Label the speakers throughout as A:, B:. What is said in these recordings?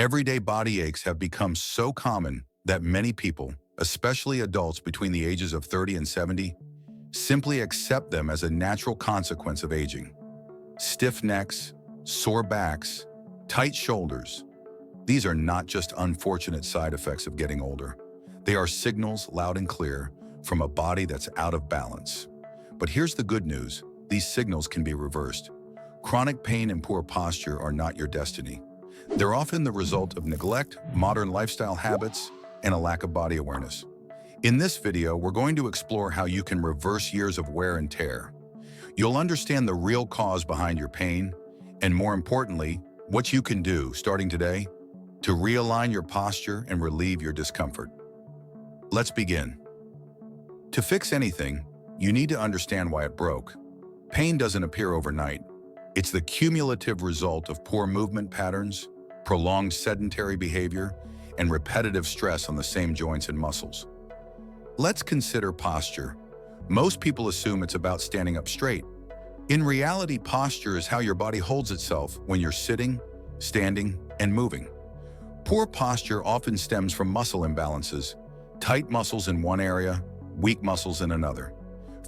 A: Everyday body aches have become so common that many people, especially adults between the ages of 30 and 70, simply accept them as a natural consequence of aging. Stiff necks, sore backs, tight shoulders. These are not just unfortunate side effects of getting older. They are signals loud and clear from a body that's out of balance. But here's the good news. These signals can be reversed. Chronic pain and poor posture are not your destiny. They're often the result of neglect, modern lifestyle habits, and a lack of body awareness. In this video, we're going to explore how you can reverse years of wear and tear. You'll understand the real cause behind your pain, and more importantly, what you can do, starting today, to realign your posture and relieve your discomfort. Let's begin. To fix anything, you need to understand why it broke. Pain doesn't appear overnight. It's the cumulative result of poor movement patterns, prolonged sedentary behavior, and repetitive stress on the same joints and muscles. Let's consider posture. Most people assume it's about standing up straight. In reality, posture is how your body holds itself when you're sitting, standing, and moving. Poor posture often stems from muscle imbalances, tight muscles in one area, weak muscles in another.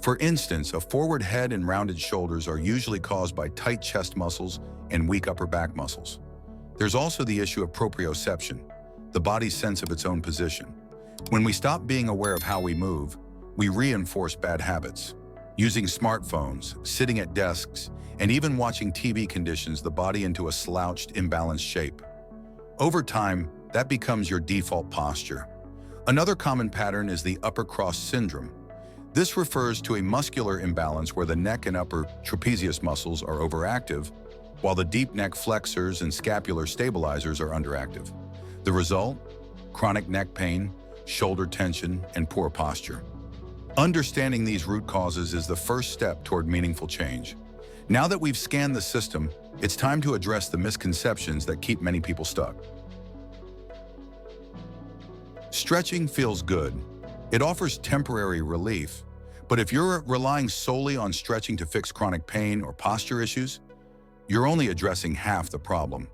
A: For instance, a forward head and rounded shoulders are usually caused by tight chest muscles and weak upper back muscles. There's also the issue of proprioception, the body's sense of its own position. When we stop being aware of how we move, we reinforce bad habits. Using smartphones, sitting at desks, and even watching TV conditions the body into a slouched, imbalanced shape. Over time, that becomes your default posture. Another common pattern is the upper cross syndrome. This refers to a muscular imbalance where the neck and upper trapezius muscles are overactive, while the deep neck flexors and scapular stabilizers are underactive. The result? Chronic neck pain, shoulder tension, and poor posture. Understanding these root causes is the first step toward meaningful change. Now that we've scanned the system, it's time to address the misconceptions that keep many people stuck. Stretching feels good. It offers temporary relief, but if you're relying solely on stretching to fix chronic pain or posture issues, you're only addressing half the problem.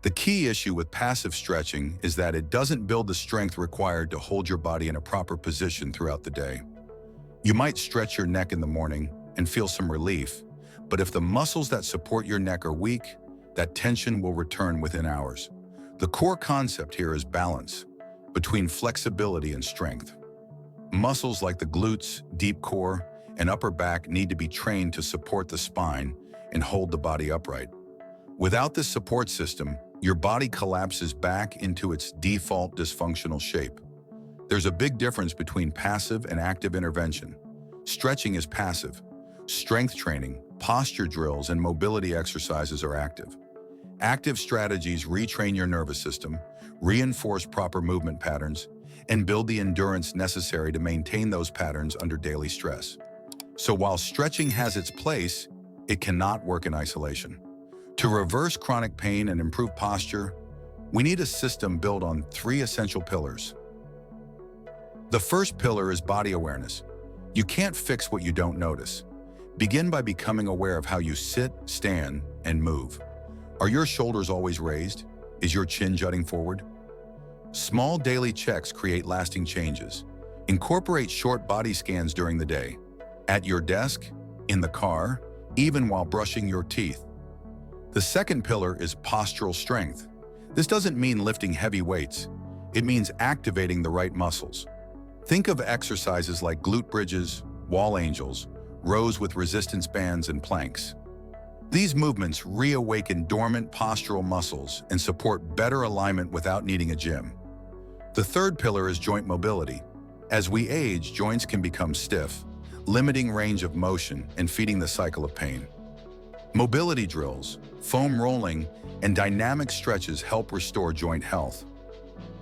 A: The key issue with passive stretching is that it doesn't build the strength required to hold your body in a proper position throughout the day. You might stretch your neck in the morning and feel some relief, but if the muscles that support your neck are weak, that tension will return within hours. The core concept here is balance between flexibility and strength. Muscles like the glutes, deep core, and upper back need to be trained to support the spine and hold the body upright. Without this support system, your body collapses back into its default dysfunctional shape. There's a big difference between passive and active intervention. Stretching is passive. Strength training, posture drills, and mobility exercises are active. Active strategies retrain your nervous system, reinforce proper movement patterns, and build the endurance necessary to maintain those patterns under daily stress. So while stretching has its place, it cannot work in isolation. To reverse chronic pain and improve posture, we need a system built on three essential pillars. The first pillar is body awareness. You can't fix what you don't notice. Begin by becoming aware of how you sit, stand, and move. Are your shoulders always raised? Is your chin jutting forward? Small daily checks create lasting changes. Incorporate short body scans during the day, at your desk, in the car, even while brushing your teeth. The second pillar is postural strength. This doesn't mean lifting heavy weights. It means activating the right muscles. Think of exercises like glute bridges, wall angels, rows with resistance bands, and planks. These movements reawaken dormant postural muscles and support better alignment without needing a gym. The third pillar is joint mobility. As we age, joints can become stiff, limiting range of motion and feeding the cycle of pain. Mobility drills, foam rolling, and dynamic stretches help restore joint health.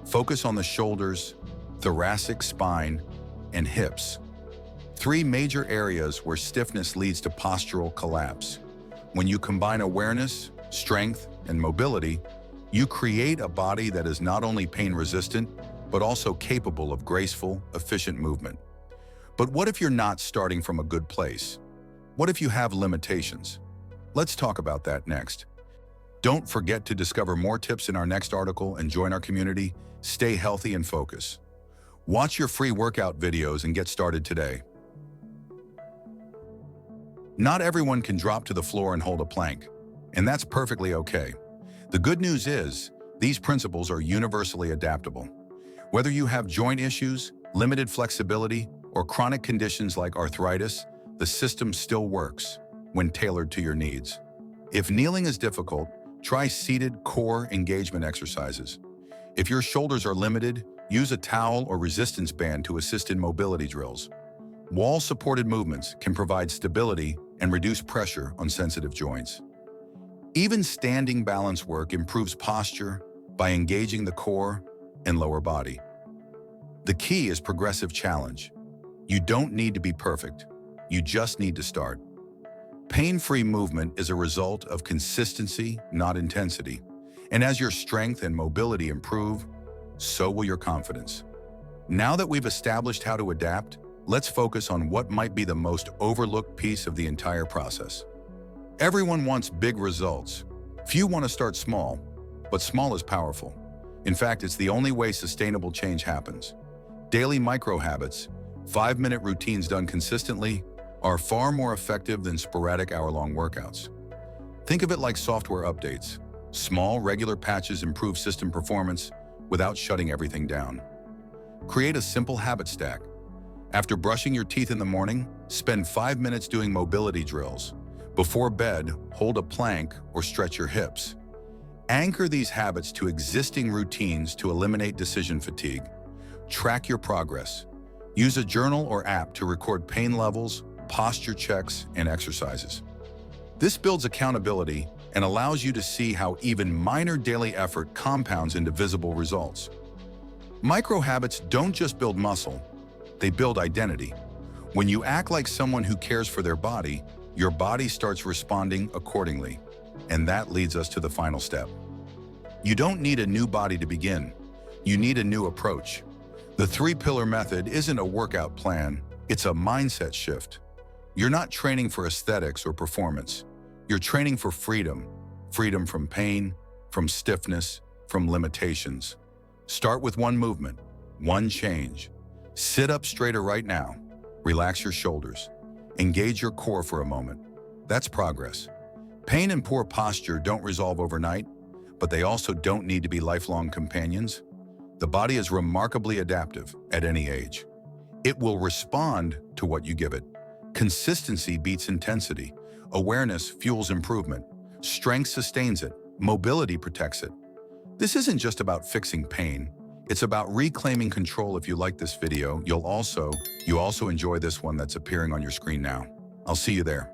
A: Focus on the shoulders, thoracic spine, and hips. Three major areas where stiffness leads to postural collapse. When you combine awareness, strength, and mobility, you create a body that is not only pain-resistant, but also capable of graceful, efficient movement. But what if you're not starting from a good place? What if you have limitations? Let's talk about that next. Don't forget to discover more tips in our next article and join our community. Stay healthy and focus. Watch your free workout videos and get started today. Not everyone can drop to the floor and hold a plank, and that's perfectly okay. The good news is, these principles are universally adaptable. Whether you have joint issues, limited flexibility, or chronic conditions like arthritis, the system still works when tailored to your needs. If kneeling is difficult, try seated core engagement exercises. If your shoulders are limited, use a towel or resistance band to assist in mobility drills. Wall-supported movements can provide stability and reduce pressure on sensitive joints. Even standing balance work improves posture by engaging the core and lower body. The key is progressive challenge. You don't need to be perfect. You just need to start. Pain-free movement is a result of consistency, not intensity. And as your strength and mobility improve, so will your confidence. Now that we've established how to adapt, let's focus on what might be the most overlooked piece of the entire process. Everyone wants big results. Few want to start small, but small is powerful. In fact, it's the only way sustainable change happens. Daily micro-habits, 5-minute routines done consistently, are far more effective than sporadic hour-long workouts. Think of it like software updates. Small, regular patches improve system performance without shutting everything down. Create a simple habit stack. After brushing your teeth in the morning, spend 5 minutes doing mobility drills. Before bed, hold a plank or stretch your hips. Anchor these habits to existing routines to eliminate decision fatigue. Track your progress. Use a journal or app to record pain levels, posture checks, and exercises. This builds accountability and allows you to see how even minor daily effort compounds into visible results. Micro habits don't just build muscle, they build identity. When you act like someone who cares for their body, your body starts responding accordingly. And that leads us to the final step. You don't need a new body to begin. You need a new approach. The 3-pillar method isn't a workout plan, it's a mindset shift. You're not training for aesthetics or performance. You're training for freedom. Freedom from pain, from stiffness, from limitations. Start with one movement, one change. Sit up straighter right now. Relax your shoulders. Engage your core for a moment. That's progress. Pain and poor posture don't resolve overnight, but they also don't need to be lifelong companions. The body is remarkably adaptive at any age. It will respond to what you give it. Consistency beats intensity. Awareness fuels improvement. Strength sustains it. Mobility protects it. This isn't just about fixing pain. It's about reclaiming control. If you like this video, you also enjoy this one that's appearing on your screen now. I'll see you there.